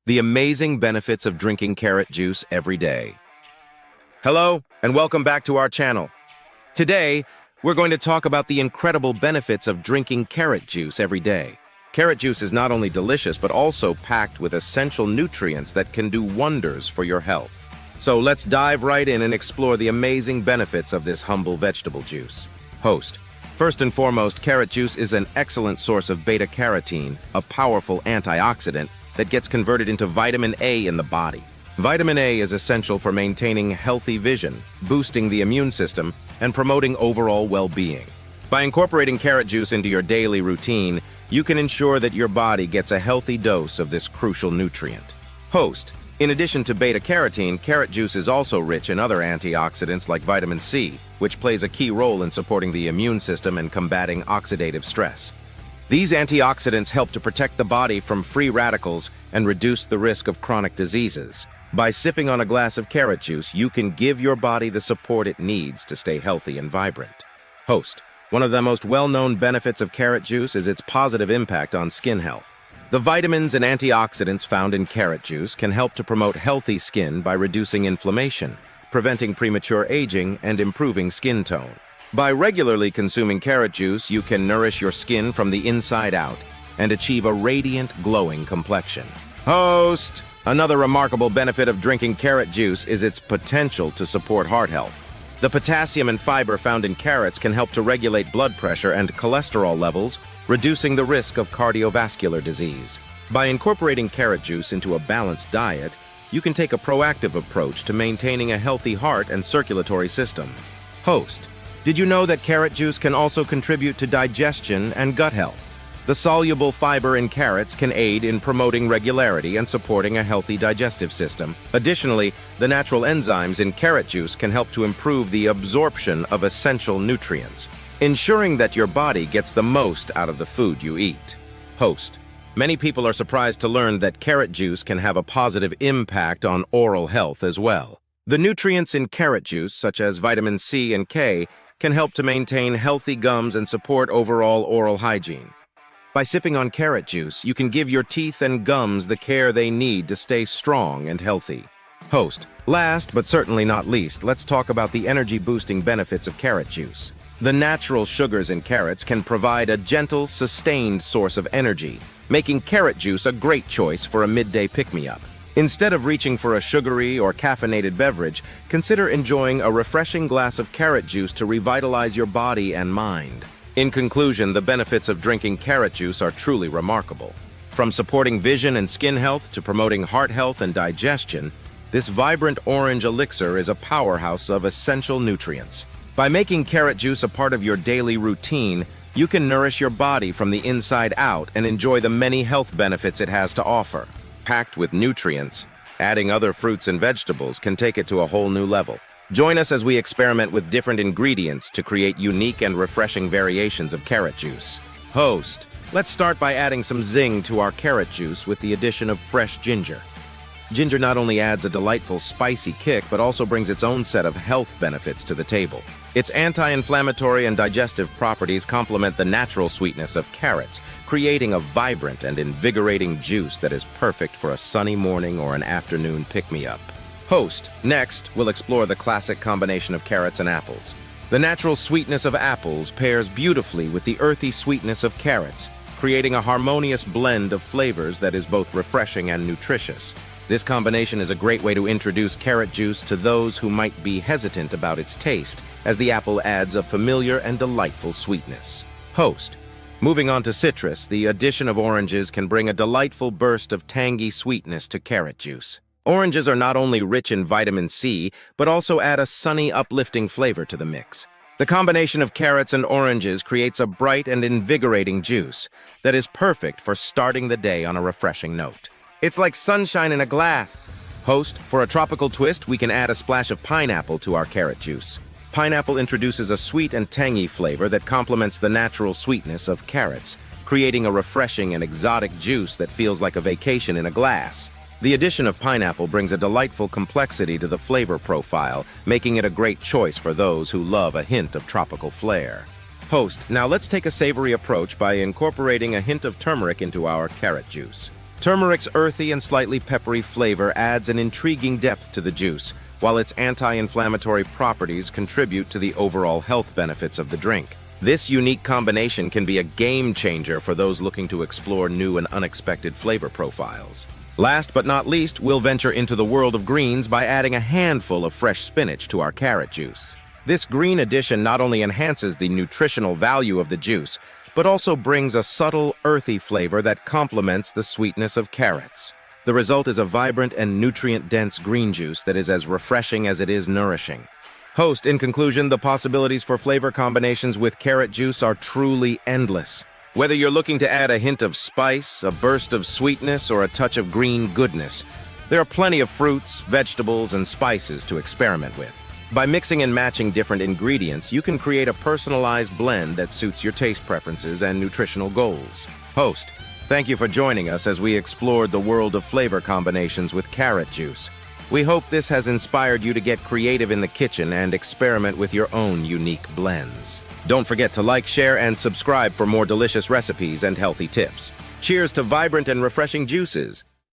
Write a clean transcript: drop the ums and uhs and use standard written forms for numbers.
The amazing benefits of drinking carrot juice every day. Hello, and welcome back to our channel. Today, we're going to talk about the incredible benefits of drinking carrot juice every day. Carrot juice is not only delicious, but also packed with essential nutrients that can do wonders for your health. So let's dive right in and explore the amazing benefits of this humble vegetable juice. Host. First and foremost, carrot juice is an excellent source of beta-carotene, a powerful antioxidant that gets converted into vitamin A in the body. Vitamin A is essential for maintaining healthy vision, boosting the immune system, and promoting overall well-being. By incorporating carrot juice into your daily routine, you can ensure that your body gets a healthy dose of this crucial nutrient. Host. In addition to beta-carotene, carrot juice is also rich in other antioxidants like vitamin C, which plays a key role in supporting the immune system and combating oxidative stress. These antioxidants help to protect the body from free radicals and reduce the risk of chronic diseases. By sipping on a glass of carrot juice, you can give your body the support it needs to stay healthy and vibrant. Host. One of the most well-known benefits of carrot juice is its positive impact on skin health. The vitamins and antioxidants found in carrot juice can help to promote healthy skin by reducing inflammation, preventing premature aging, and improving skin tone. By regularly consuming carrot juice, you can nourish your skin from the inside out and achieve a radiant, glowing complexion. Host! Another remarkable benefit of drinking carrot juice is its potential to support heart health. The potassium and fiber found in carrots can help to regulate blood pressure and cholesterol levels, reducing the risk of cardiovascular disease. By incorporating carrot juice into a balanced diet, you can take a proactive approach to maintaining a healthy heart and circulatory system. Host. Did you know that carrot juice can also contribute to digestion and gut health? The soluble fiber in carrots can aid in promoting regularity and supporting a healthy digestive system. Additionally, the natural enzymes in carrot juice can help to improve the absorption of essential nutrients, ensuring that your body gets the most out of the food you eat. Host. Many people are surprised to learn that carrot juice can have a positive impact on oral health as well. The nutrients in carrot juice, such as vitamin C and K, can help to maintain healthy gums and support overall oral hygiene. By sipping on carrot juice, you can give your teeth and gums the care they need to stay strong and healthy. Host. Last, but certainly not least, let's talk about the energy-boosting benefits of carrot juice. The natural sugars in carrots can provide a gentle, sustained source of energy, making carrot juice a great choice for a midday pick-me-up. Instead of reaching for a sugary or caffeinated beverage, consider enjoying a refreshing glass of carrot juice to revitalize your body and mind. In conclusion, the benefits of drinking carrot juice are truly remarkable. From supporting vision and skin health to promoting heart health and digestion, this vibrant orange elixir is a powerhouse of essential nutrients. By making carrot juice a part of your daily routine, you can nourish your body from the inside out and enjoy the many health benefits it has to offer. Packed with nutrients, adding other fruits and vegetables can take it to a whole new level. Join us as we experiment with different ingredients to create unique and refreshing variations of carrot juice. Host. Let's start by adding some zing to our carrot juice with the addition of fresh ginger. Ginger not only adds a delightful spicy kick, but also brings its own set of health benefits to the table. Its anti-inflammatory and digestive properties complement the natural sweetness of carrots, creating a vibrant and invigorating juice that is perfect for a sunny morning or an afternoon pick-me-up. Host. Next, we'll explore the classic combination of carrots and apples. The natural sweetness of apples pairs beautifully with the earthy sweetness of carrots, creating a harmonious blend of flavors that is both refreshing and nutritious. This combination is a great way to introduce carrot juice to those who might be hesitant about its taste, as the apple adds a familiar and delightful sweetness. Host. Moving on to citrus, the addition of oranges can bring a delightful burst of tangy sweetness to carrot juice. Oranges are not only rich in vitamin C, but also add a sunny, uplifting flavor to the mix. The combination of carrots and oranges creates a bright and invigorating juice that is perfect for starting the day on a refreshing note. It's like sunshine in a glass. Host. For a tropical twist, we can add a splash of pineapple to our carrot juice. Pineapple introduces a sweet and tangy flavor that complements the natural sweetness of carrots, creating a refreshing and exotic juice that feels like a vacation in a glass. The addition of pineapple brings a delightful complexity to the flavor profile, making it a great choice for those who love a hint of tropical flair. Host. Now let's take a savory approach by incorporating a hint of turmeric into our carrot juice. Turmeric's earthy and slightly peppery flavor adds an intriguing depth to the juice, while its anti-inflammatory properties contribute to the overall health benefits of the drink. This unique combination can be a game changer for those looking to explore new and unexpected flavor profiles. Last but not least, we'll venture into the world of greens by adding a handful of fresh spinach to our carrot juice. This green addition not only enhances the nutritional value of the juice, but also brings a subtle, earthy flavor that complements the sweetness of carrots. The result is a vibrant and nutrient-dense green juice that is as refreshing as it is nourishing. Host, in conclusion, the possibilities for flavor combinations with carrot juice are truly endless. Whether you're looking to add a hint of spice, a burst of sweetness, or a touch of green goodness, there are plenty of fruits, vegetables, and spices to experiment with. By mixing and matching different ingredients, you can create a personalized blend that suits your taste preferences and nutritional goals. Host, thank you for joining us as we explored the world of flavor combinations with carrot juice. We hope this has inspired you to get creative in the kitchen and experiment with your own unique blends. Don't forget to like, share, and subscribe for more delicious recipes and healthy tips. Cheers to vibrant and refreshing juices.